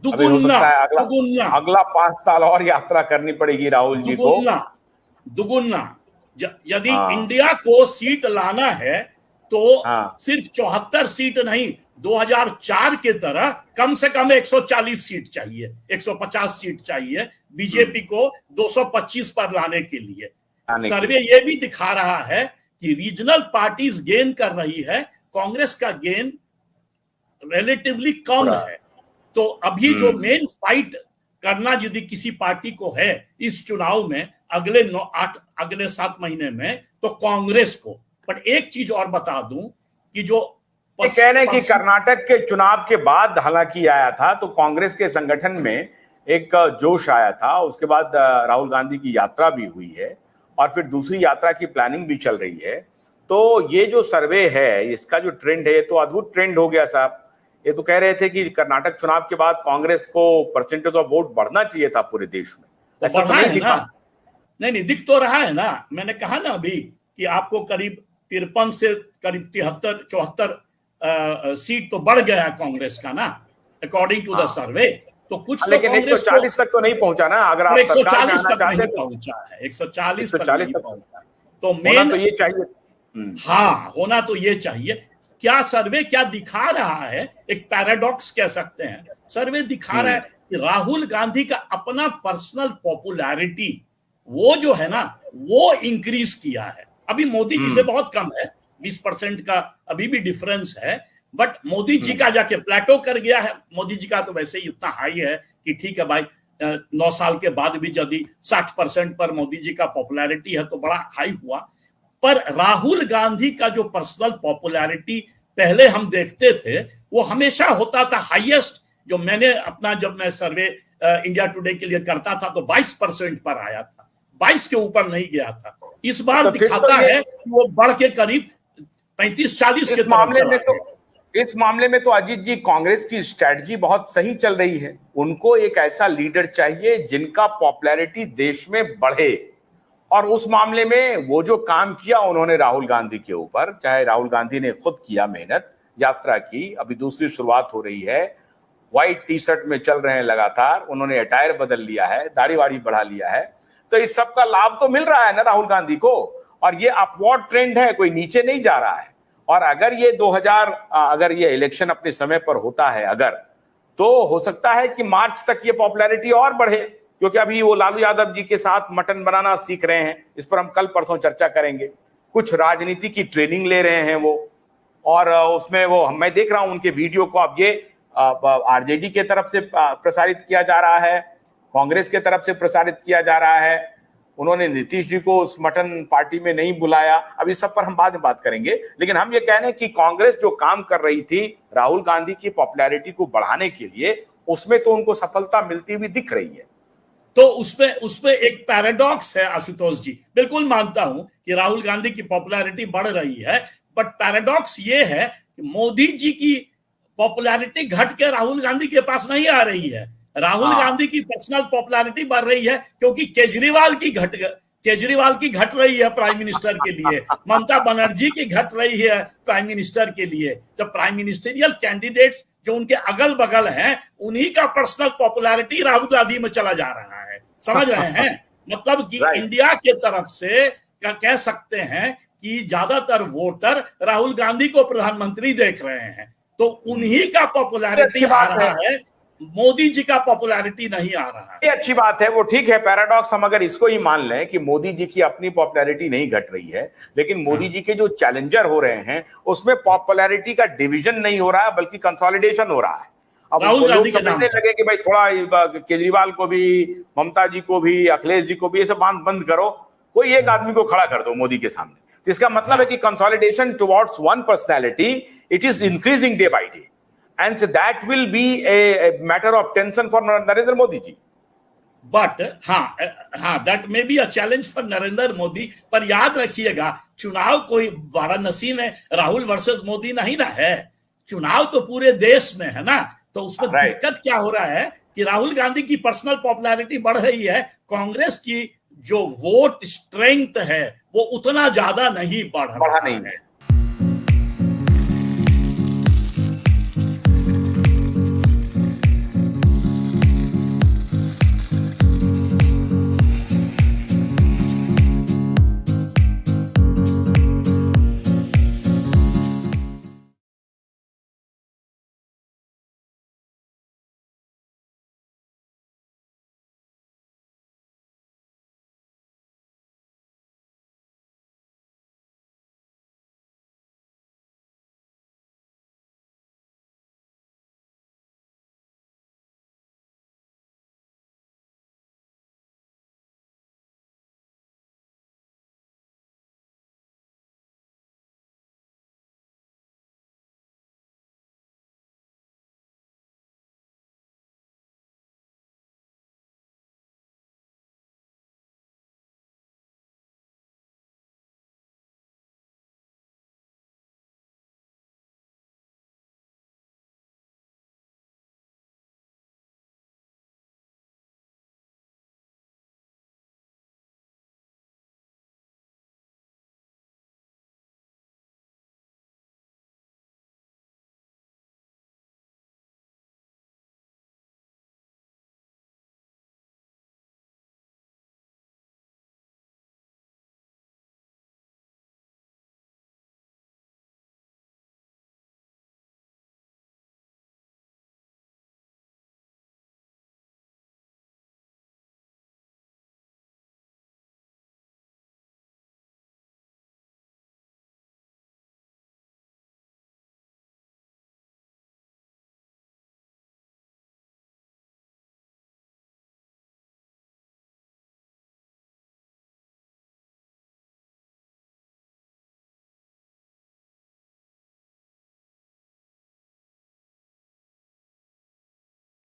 अभी हो दुगुना सकता है दुगुना अगला 5 साल और यात्रा करनी पड़ेगी राहुल जी को। दुगुना दुगुना। यदि हाँ इंडिया को सीट लाना है तो हाँ। सिर्फ 74 सीट नहीं, 2004 के तरह कम से कम 140 सीट चाहिए, 150 सीट चाहिए बीजेपी को 225 पर लाने के लिए। आने के सर्वे लिए ये भी दिखा रहा है कि रीजनल पार्टीज गेन कर रही है, कांग्रेस का गेन रिलेटिवली कम थोड़ा। है। तो अभी जो मेन फाइट करना यदि किसी पार्टी को है इस चुनाव में अगले 7 महीने में, तो कांग्रेस को। पर एक चीज और बता दूं कि जो ये कह रहे हैं कि कर्नाटक के चुनाव के बाद हालांकि आया था, तो कांग्रेस के संगठन में एक जोश आया था। उसके बाद राहुल गांधी की यात्रा भी हुई है और फिर दूसरी यात्रा की प्लानिंग भी चल रही है। तो ये जो सर्वे है, इसका जो ट्रेंड है, ये तो अद्भुत ट्रेंड हो गया साहब। ये तो कह रहे थे कि कर्नाटक चुनाव के बाद कांग्रेस को परसेंटेज ऑफ वोट बढ़ना चाहिए था पूरे देश में। तो ऐसा तो बढ़ा नहीं है दिखा। ना। नहीं दिख तो रहा है ना। मैंने कहा ना अभी कि आपको करीब 53 से करीब 73-74 सीट तो बढ़ गया कांग्रेस का ना, अकॉर्डिंग टू द हाँ, सर्वे। तो कुछ तो लेकिन कांग्रेस को 140 तक तो नहीं पहुंचा ना। अगर आप सरकार में 140 आना तक चाहते नहीं हैं तो पहुंचा है, 140 तक 140 नहीं तक पहुंचा। तो होना मेन, तो ये चाहिए। हाँ होना तो ये चाहिए। क्या सर्वे क्या दिखा रहा है, एक पैराडॉक्स कह सकते हैं, सर्वे दिखा रहा है कि राहुल गांधी का अपना पर्सनल पॉपुलैरिटी वो जो है ना वो इंक्रीज किया है। अभी मोदी जी से बहुत कम है, 20% का अभी भी डिफरेंस है, बट मोदी जी का जाके प्लेटो कर गया है। मोदी जी का तो वैसे ही उतना हाई है कि ठीक है भाई, 9 साल के बाद भी यदि 60% पर मोदी जी का पॉपुलैरिटी है तो बड़ा हाई हुआ। पर राहुल गांधी का जो पर्सनल पॉपुलैरिटी पहले हम देखते थे वो हमेशा होता था हाईएस्ट। जो मैंने अपना, जब मैं सर्वे इंडिया टुडे के लिए करता था तो 22% पर आया था, 22 के ऊपर नहीं गया था। इस बार तो दिखाता है कि वो बढ़ के करीब 35-40 के तरफ चला गया। इस मामले में तो अजीत जी, कांग्रेस की स्ट्रैटेजी बहुत सही चल रही है। उनको एक ऐसा लीडर चाहिए जिनका पॉपुलैरिटी देश में बढ़े, और उस मामले में वो जो काम किया उन्होंने राहुल गांधी के ऊपर, चाहे राहुल गांधी ने खुद किया मेहनत, यात्रा की, अभी दूसरी शुरुआत हो रही है, व्हाइट टी शर्ट में चल रहे हैं लगातार, उन्होंने अटायर बदल लिया है, दाढ़ी वाड़ी बढ़ा लिया है। तो इस सब का लाभ तो मिल रहा है ना राहुल गांधी को, और ये अपवर्ड ट्रेंड है, कोई नीचे नहीं जा रहा है। और अगर ये 2000 अगर ये इलेक्शन अपने समय पर होता है अगर, तो हो सकता है कि मार्च तक ये पॉपुलैरिटी और बढ़े, क्योंकि अभी वो लालू यादव जी के साथ मटन बनाना सीख रहे हैं। इस पर हम कल परसों चर्चा करेंगे। कुछ राजनीति की ट्रेनिंग ले रहे हैं वो, और उसमें वो मैं देख रहा हूं उनके वीडियो को। अब ये आरजेडी के तरफ से प्रसारित किया जा रहा है, कांग्रेस के तरफ से प्रसारित किया जा रहा है। उन्होंने नीतीश जी को उस मटन पार्टी में नहीं बुलाया। अब इस सब पर हम बाद में बात करेंगे, लेकिन हम ये कह रहे हैं कि कांग्रेस जो काम कर रही थी राहुल गांधी की पॉपुलैरिटी को बढ़ाने के लिए, उसमें तो उनको सफलता मिलती हुई दिख रही है। तो उसमें एक पैराडॉक्स है आशुतोष जी। बिल्कुल मानता हूं कि राहुल गांधी की पॉपुलैरिटी बढ़ रही है, बट पैराडॉक्स ये है कि मोदी जी की पॉपुलैरिटी घट के राहुल गांधी के पास नहीं आ रही है। राहुल गांधी की पर्सनल पॉपुलैरिटी बढ़ रही है क्योंकि केजरीवाल की घट रही है प्राइम मिनिस्टर के लिए, ममता बनर्जी की घट रही है प्राइम मिनिस्टर के लिए। जब प्राइम मिनिस्टरियल कैंडिडेट्स जो उनके अगल बगल हैं, उन्हीं का पर्सनल पॉपुलैरिटी राहुल गांधी में चला जा रहा है। समझ रहे हैं? मतलब कि इंडिया के तरफ से क्या कह सकते हैं कि ज्यादातर वोटर राहुल गांधी को प्रधानमंत्री देख रहे हैं, तो उन्हीं का पॉपुलैरिटी आ रहा है, मोदी जी का पॉपुलैरिटी नहीं आ रहा है। ये अच्छी बात है, वो ठीक है। पैराडॉक्स हम अगर इसको ही मान लें कि मोदी जी की अपनी पॉपुलैरिटी नहीं घट रही है, लेकिन मोदी जी के जो चैलेंजर हो रहे हैं उसमें पॉपुलैरिटी का डिवीजन नहीं हो रहा है, बल्कि कंसोलिडेशन हो रहा है। अब लोग समझने लगे कि भाई थोड़ा केजरीवाल को भी, ममता जी को भी, अखिलेश जी को भी, ये सब बंद करो, कोई एक आदमी को खड़ा कर दो मोदी के सामने। तो इसका मतलब है कि consolidation towards one personality, it is increasing day by day, and so that will be a matter of tension for Narendra Modi ji. But that may be a challenge for Narendra Modi. पर याद रखिएगा, चुनाव कोई वाराणसी में Rahul versus Modi नहीं ना है, चुनाव तो पूरे देश में है ना। तो उसमें दिक्कत क्या हो रहा है कि राहुल गांधी की पर्सनल पॉपुलैरिटी बढ़ रही है, कांग्रेस की जो वोट स्ट्रेंथ है वो उतना ज्यादा नहीं बढ़ रहा है।